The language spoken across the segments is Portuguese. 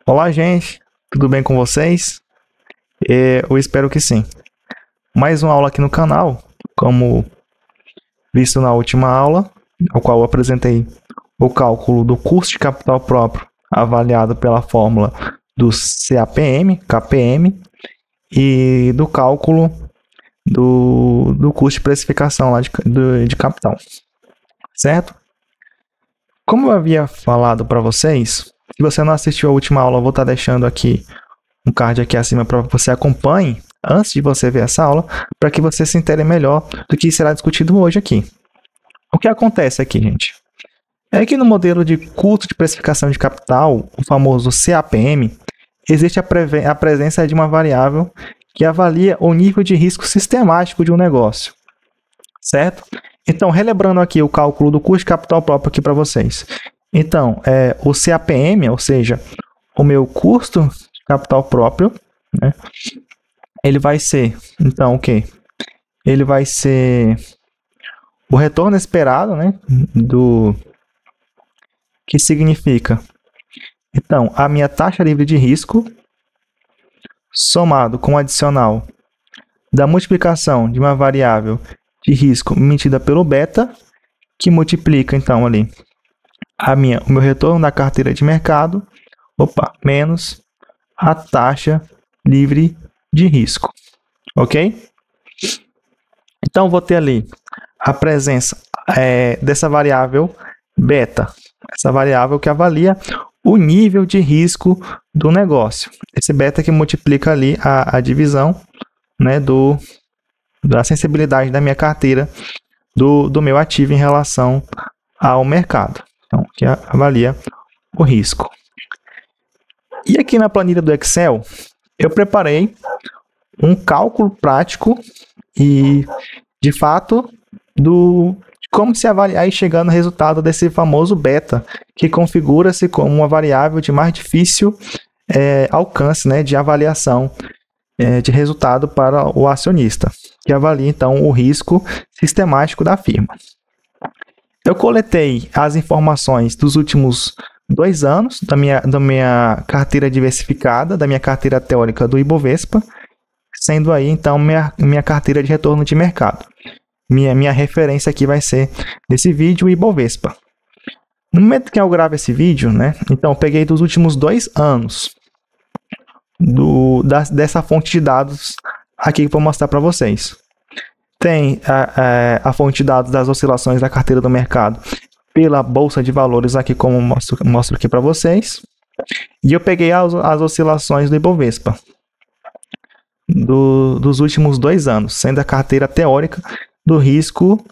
Olá, gente, tudo bem com vocês? Eu espero que sim. Mais uma aula aqui no canal, como visto na última aula, ao qual eu apresentei o cálculo do custo de capital próprio avaliado pela fórmula do CAPM, KPM, e do cálculo do custo de precificação lá de capital, certo? Como eu havia falado para vocês, se você não assistiu a última aula, eu vou estar deixando aqui um card aqui acima para que você acompanhe antes de você ver essa aula, para que você se entere melhor do que será discutido hoje aqui. O que acontece aqui, gente? É que no modelo de custo de precificação de capital, o famoso CAPM, existe a presença de uma variável que avalia o nível de risco sistemático de um negócio, certo? Então, relembrando aqui o cálculo do custo de capital próprio aqui para vocês. Então, o CAPM, ou seja, o meu custo de capital próprio, né, ele vai ser, então, o quê? Ele vai ser o retorno esperado, né, que significa, então, a minha taxa livre de risco, somado com o adicional da multiplicação de uma variável de risco medida pelo beta, que multiplica, então, ali, o meu retorno da carteira de mercado, menos a taxa livre de risco, ok? Então, vou ter ali a presença dessa variável beta, essa variável que avalia o nível de risco do negócio. Esse beta que multiplica ali a divisão, né, da sensibilidade da minha carteira, do meu ativo em relação ao mercado. Então, que avalia o risco. E aqui na planilha do Excel, eu preparei um cálculo prático e, de fato, de como se avaliar e chegar no resultado desse famoso beta, que configura-se como uma variável de mais difícil alcance, né, de avaliação de resultado para o acionista, que avalia, então, o risco sistemático da firma. Eu coletei as informações dos últimos 2 anos da minha carteira diversificada, da minha carteira teórica do Ibovespa, sendo aí, então, minha carteira de retorno de mercado. Minha referência aqui vai ser desse vídeo, o Ibovespa. No momento que eu gravo esse vídeo, né, então eu peguei dos últimos 2 anos dessa fonte de dados aqui que eu vou mostrar para vocês. Tem a fonte de dados das oscilações da carteira do mercado pela Bolsa de Valores, aqui como mostro aqui para vocês. E eu peguei as oscilações do Ibovespa dos últimos 2 anos, sendo a carteira teórica do risco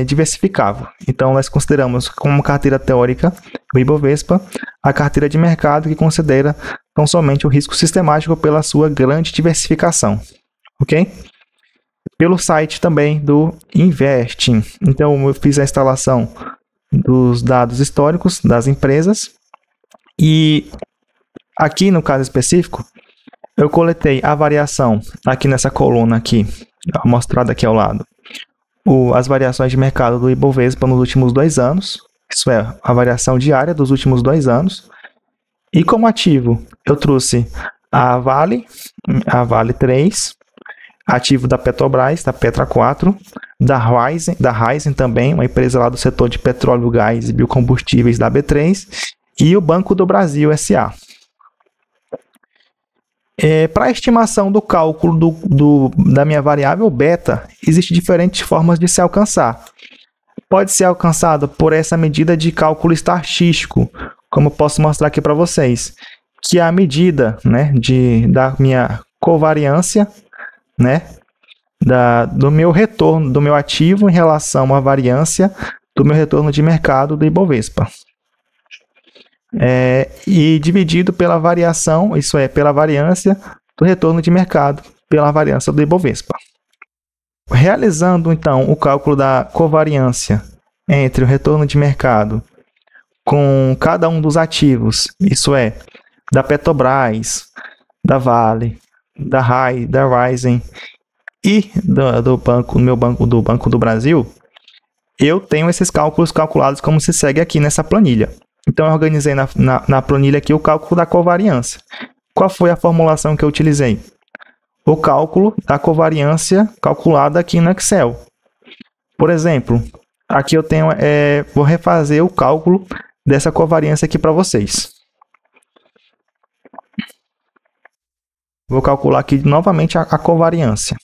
diversificável. Então, nós consideramos como carteira teórica o Ibovespa, a carteira de mercado que considera tão somente o risco sistemático pela sua grande diversificação. Ok? Pelo site também do Investing. Então, eu fiz a instalação dos dados históricos das empresas e aqui no caso específico, eu coletei a variação aqui nessa coluna aqui, mostrada aqui ao lado. As variações de mercado do Ibovespa nos últimos 2 anos, isso é, a variação diária dos últimos 2 anos. E como ativo, eu trouxe a Vale 3, ativo da Petrobras, da Petra 4, da Raízen também, uma empresa lá do setor de petróleo, gás e biocombustíveis da B3, e o Banco do Brasil S.A. Para a estimação do cálculo da minha variável beta, existem diferentes formas de se alcançar. Pode ser alcançado por essa medida de cálculo estatístico, como eu posso mostrar aqui para vocês, que é a medida, né, da minha covariância, né, do meu retorno, do meu ativo em relação à variância do meu retorno de mercado do Ibovespa. E dividido pela variação, isso é, pela variância do retorno de mercado, pela variância do Ibovespa. Realizando, então, o cálculo da covariância entre o retorno de mercado com cada um dos ativos, isso é, da Petrobras, da Vale, da Raízen e do Banco do Brasil, eu tenho esses cálculos calculados como se segue aqui nessa planilha. Então, eu organizei na planilha aqui o cálculo da covariância. Qual foi a formulação que eu utilizei? O cálculo da covariância calculada aqui no Excel. Por exemplo, aqui eu tenho, vou refazer o cálculo dessa covariância aqui para vocês. Vou calcular aqui novamente a covariância.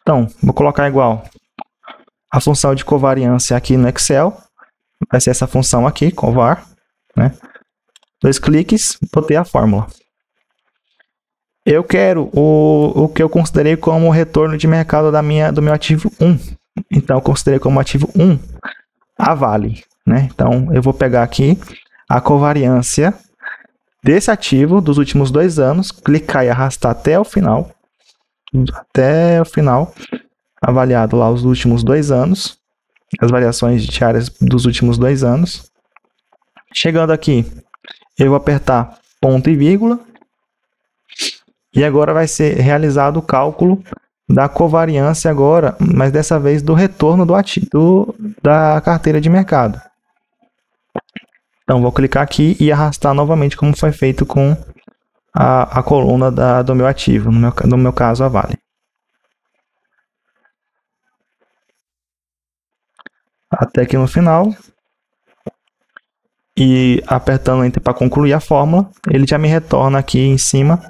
Então, vou colocar igual a função de covariância aqui no Excel. Vai ser essa função aqui, covar, né? 2 cliques, botei a fórmula. Eu quero o que eu considerei como retorno de mercado do meu ativo 1. Então, eu considerei como ativo 1 a Vale, né? Então, eu vou pegar aqui a covariância desse ativo dos últimos 2 anos, clicar e arrastar até o final, avaliado lá os últimos 2 anos, as variações diárias dos últimos 2 anos. Chegando aqui, eu vou apertar ponto e vírgula, e agora vai ser realizado o cálculo da covariância agora, mas dessa vez do retorno do ativo da carteira de mercado. Então, vou clicar aqui e arrastar novamente como foi feito com a coluna do meu ativo, no meu caso, a Vale. Até aqui no final. E apertando Enter para concluir a fórmula, ele já me retorna aqui em cima,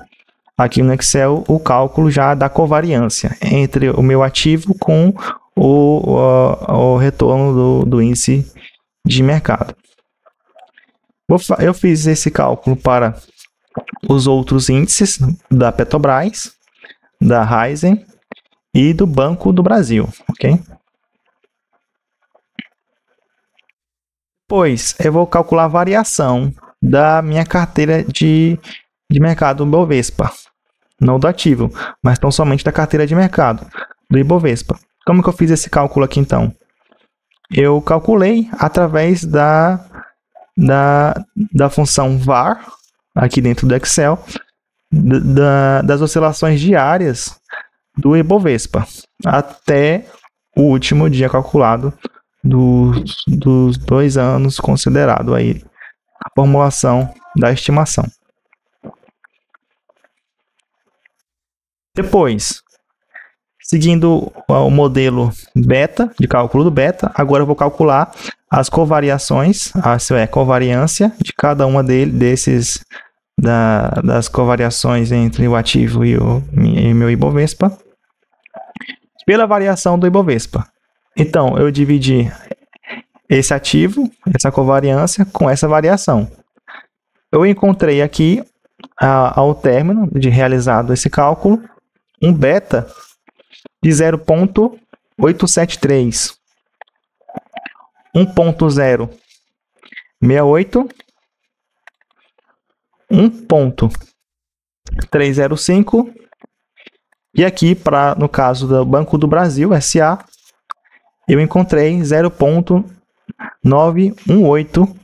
aqui no Excel, o cálculo já da covariância entre o meu ativo com o retorno do índice de mercado. Eu fiz esse cálculo para os outros índices da Petrobras, da Raízen e do Banco do Brasil, ok? Depois, eu vou calcular a variação da minha carteira de mercado do Ibovespa. Não do ativo, mas tão somente da carteira de mercado do Ibovespa. Como que eu fiz esse cálculo aqui, então? Eu calculei através da função var, aqui dentro do Excel, das oscilações diárias do Ibovespa, até o último dia calculado dos 2 anos considerado aí a formulação da estimação. Depois, seguindo o modelo beta, de cálculo do beta, agora eu vou calcular as covariações, covariância de cada uma das covariações entre o ativo e o meu Ibovespa, pela variação do Ibovespa. Então, eu dividi esse ativo, essa covariância, com essa variação. Eu encontrei aqui, ao término de realizado esse cálculo, um beta de 0,873, 1,068, 1,305 e aqui, no caso do Banco do Brasil, SA, eu encontrei 0,918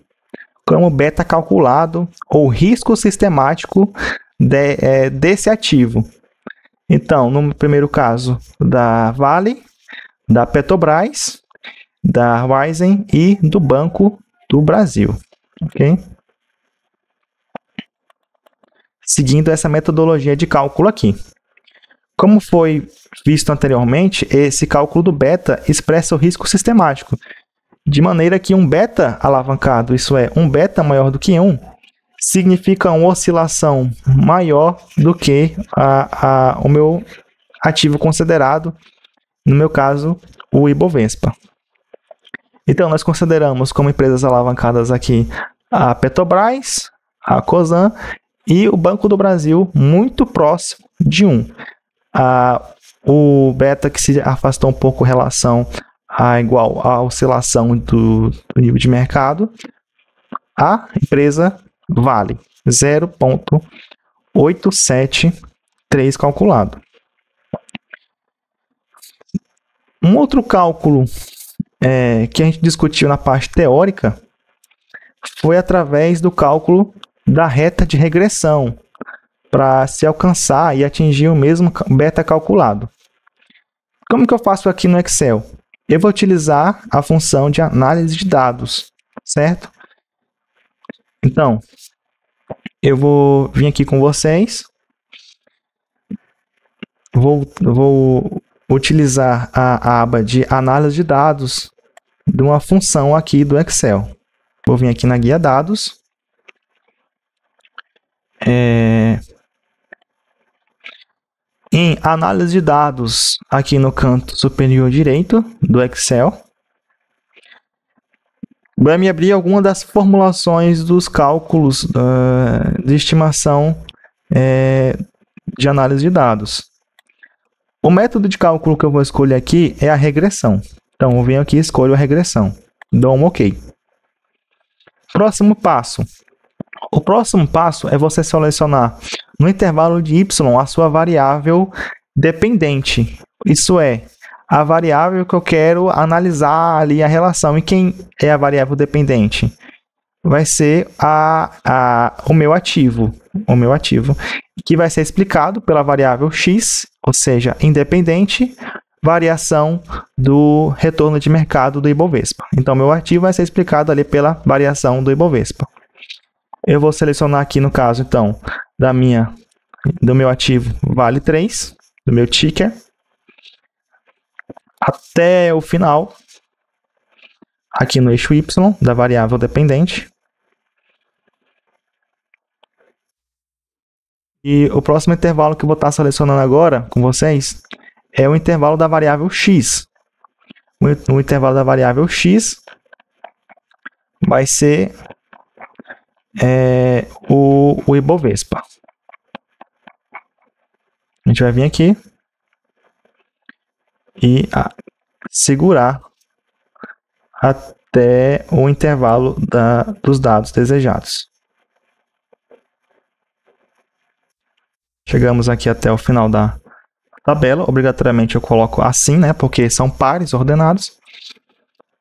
como beta calculado ou risco sistemático desse ativo. Então, no primeiro caso, da Vale, da Petrobras, da Raízen e do Banco do Brasil. Ok? Seguindo essa metodologia de cálculo aqui. Como foi visto anteriormente, esse cálculo do beta expressa o risco sistemático, de maneira que um beta alavancado, isso é, um beta maior do que 1, significa uma oscilação maior do que o meu ativo considerado, no meu caso, o Ibovespa. Então, nós consideramos como empresas alavancadas aqui a Petrobras, a Cosan e o Banco do Brasil muito próximo de 1. O beta que se afastou um pouco em relação igual à oscilação do nível de mercado, a empresa Vale, 0,873 calculado. Um outro cálculo que a gente discutiu na parte teórica foi através do cálculo da reta de regressão, para se alcançar e atingir o mesmo beta calculado. Como que eu faço aqui no Excel? Eu vou utilizar a função de análise de dados, certo? Então, eu vou vir aqui com vocês. Vou utilizar a aba de análise de dados de uma função aqui do Excel. Vou vir aqui na guia dados. Em análise de dados, aqui no canto superior direito do Excel, vai me abrir alguma das formulações dos cálculos de estimação de análise de dados. O método de cálculo que eu vou escolher aqui é a regressão. Então, eu venho aqui e escolho a regressão. Dou um OK. Próximo passo. O próximo passo é você selecionar no intervalo de y a sua variável dependente. Isso é, a variável que eu quero analisar ali a relação. E quem é a variável dependente? Vai ser o meu ativo. O meu ativo, que vai ser explicado pela variável x, ou seja, independente, variação do retorno de mercado do Ibovespa. Então, meu ativo vai ser explicado ali pela variação do Ibovespa. Eu vou selecionar aqui, no caso, então, do meu ativo vale 3, do meu ticker, até o final, aqui no eixo Y, da variável dependente. E o próximo intervalo que eu vou estar selecionando agora com vocês é o intervalo da variável x. O intervalo da variável x vai ser o Ibovespa. A gente vai vir aqui e segurar até o intervalo dos dados desejados. Chegamos aqui até o final da tabela. Obrigatoriamente eu coloco assim, né? Porque são pares ordenados.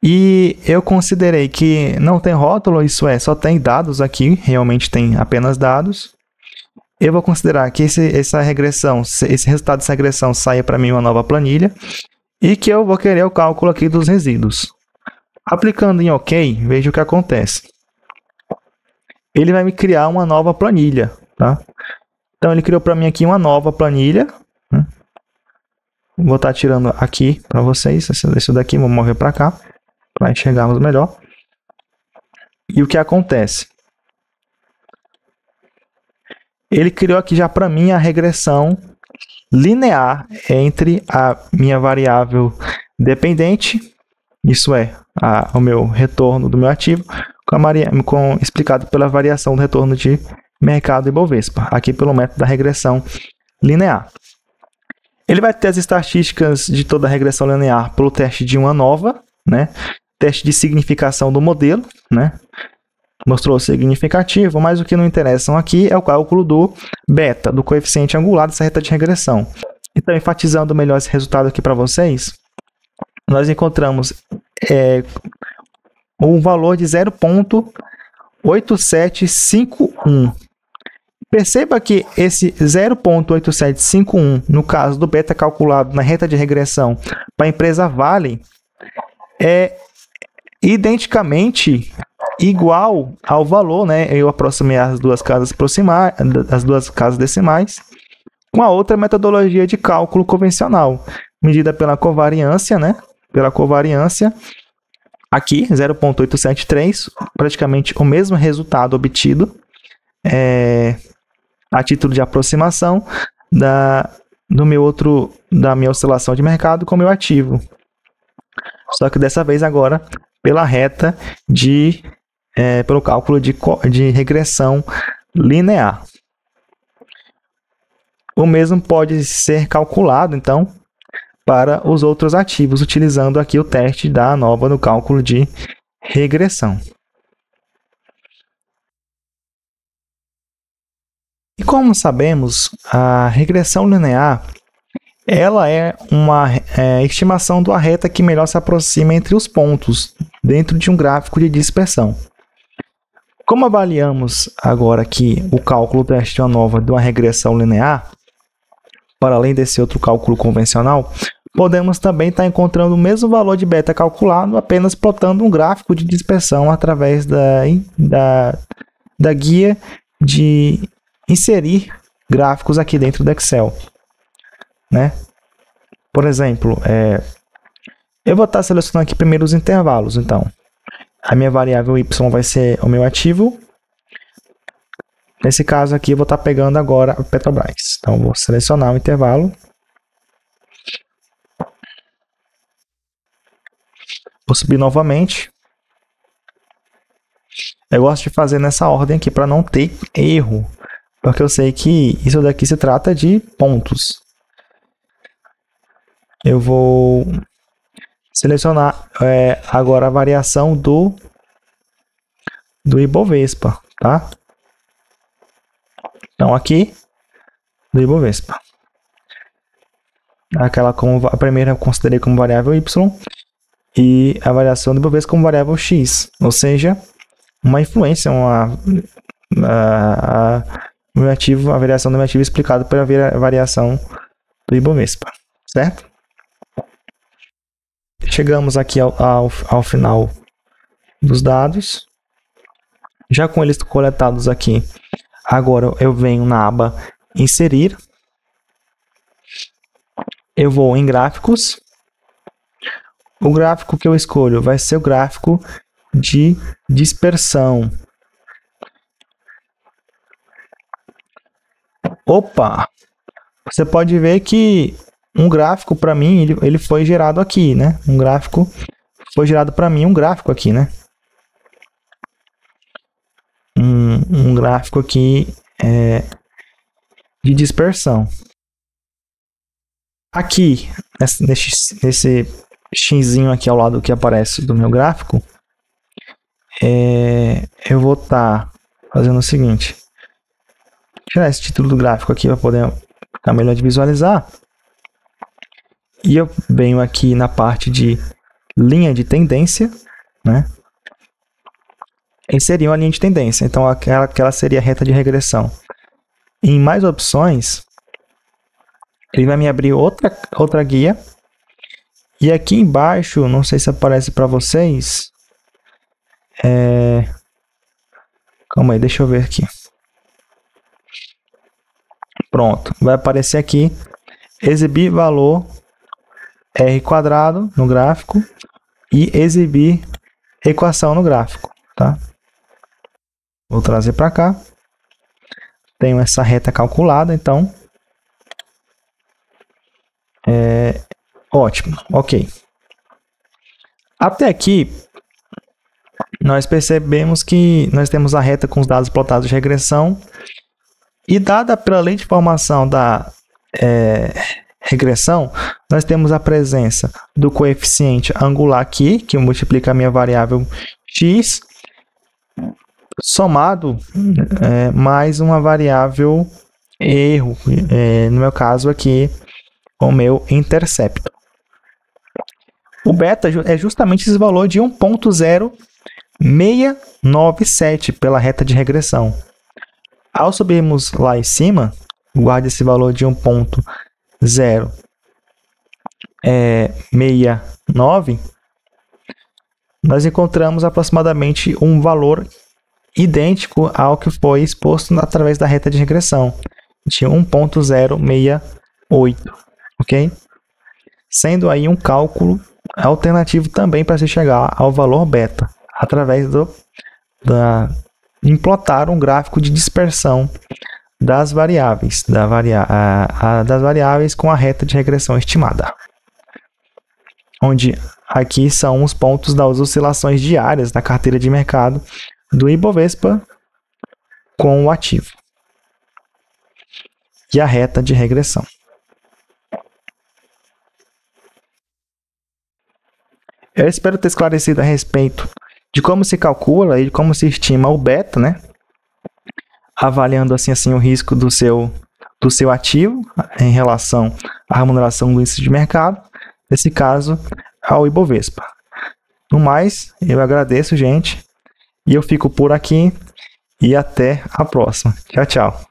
E eu considerei que não tem rótulo, isso é, só tem dados aqui. Realmente tem apenas dados. Eu vou considerar que esse resultado dessa regressão saia para mim uma nova planilha. E que eu vou querer o cálculo aqui dos resíduos. Aplicando em OK, veja o que acontece. Ele vai me criar uma nova planilha, tá? Então, ele criou para mim aqui uma nova planilha. Vou estar tirando aqui para vocês. Esse daqui, vou mover para cá, para enxergarmos melhor. E o que acontece? Ele criou aqui já para mim a regressão linear entre a minha variável dependente, isso é, o meu retorno do meu ativo, explicado pela variação do retorno de mercado Ibovespa, aqui pelo método da regressão linear. Ele vai ter as estatísticas de toda a regressão linear pelo teste de uma nova, né? Teste de significação do modelo, né? Mostrou significativo, mas o que não interessa aqui é o cálculo do beta, do coeficiente angular dessa reta de regressão. Então, enfatizando melhor esse resultado aqui para vocês, nós encontramos um valor de 0,8751. Perceba que esse 0,8751, no caso do beta calculado na reta de regressão para a empresa Vale, é identicamente igual ao valor, né? Eu aproximei as duas casas decimais com a outra metodologia de cálculo convencional, medida pela covariância, né? Pela covariância, aqui 0,873, praticamente o mesmo resultado obtido a título de aproximação da minha oscilação de mercado com o meu ativo. Só que dessa vez agora pela reta pelo cálculo de regressão linear. O mesmo pode ser calculado, então, para os outros ativos, utilizando aqui o teste da ANOVA no cálculo de regressão. E como sabemos, a regressão linear ela é uma estimação de uma reta que melhor se aproxima entre os pontos dentro de um gráfico de dispersão. Como avaliamos agora aqui o cálculo do teste de ANOVA de uma regressão linear, para além desse outro cálculo convencional, podemos também estar encontrando o mesmo valor de beta calculado, apenas plotando um gráfico de dispersão através da guia de inserir gráficos aqui dentro do Excel, né? Por exemplo, eu vou estar selecionando aqui primeiro os intervalos, então. A minha variável y vai ser o meu ativo. Nesse caso aqui, eu vou estar pegando agora a Petrobras. Então, vou selecionar o intervalo. Vou subir novamente. Eu gosto de fazer nessa ordem aqui para não ter erro. Porque eu sei que isso daqui se trata de pontos. Eu vou selecionar agora a variação do Ibovespa, tá? Então, aqui, do Ibovespa. A primeira eu considerei como variável y e a variação do Ibovespa como variável x. Ou seja, uma influência, a variação do meu ativo explicada pela variação do Ibovespa, certo? Chegamos aqui ao final dos dados. Já com eles coletados aqui, agora eu venho na aba Inserir. Eu vou em Gráficos. O gráfico que eu escolho vai ser o gráfico de dispersão. Opa! Você pode ver que um gráfico para mim, ele foi gerado aqui, né? Um gráfico foi gerado para mim, um gráfico aqui, né? Um gráfico aqui de dispersão. Aqui, nesse xzinho aqui ao lado que aparece do meu gráfico, eu vou estar fazendo o seguinte. Tirar esse título do gráfico aqui para poder ficar melhor de visualizar. E eu venho aqui na parte de linha de tendência, né? Inserir uma linha de tendência. Então, aquela seria a reta de regressão. Em mais opções, ele vai me abrir outra guia. E aqui embaixo, não sei se aparece para vocês. Calma aí, deixa eu ver aqui. Pronto, vai aparecer aqui, exibir valor R quadrado no gráfico e exibir equação no gráfico, tá? Vou trazer para cá. Tenho essa reta calculada, então. Ótimo, ok. Até aqui, nós percebemos que nós temos a reta com os dados plotados de regressão. E dada pela lei de formação da regressão, nós temos a presença do coeficiente angular aqui, que multiplica a minha variável x, somado mais uma variável erro, no meu caso aqui, o meu intercepto. O beta é justamente esse valor de 1.0697 pela reta de regressão. Ao subirmos lá em cima, guarde esse valor de 1.069, nós encontramos aproximadamente um valor idêntico ao que foi exposto através da reta de regressão, de 1.068, ok? Sendo aí um cálculo alternativo também para se chegar ao valor beta, através de implotar um gráfico de dispersão das variáveis, das variáveis com a reta de regressão estimada. Onde aqui são os pontos das oscilações diárias da carteira de mercado do Ibovespa com o ativo. E a reta de regressão. Eu espero ter esclarecido a respeito de como se calcula e de como se estima o beta, né? Avaliando assim o risco do seu ativo em relação à remuneração do índice de mercado, nesse caso, ao Ibovespa. No mais, eu agradeço, gente, e eu fico por aqui e até a próxima. Tchau, tchau.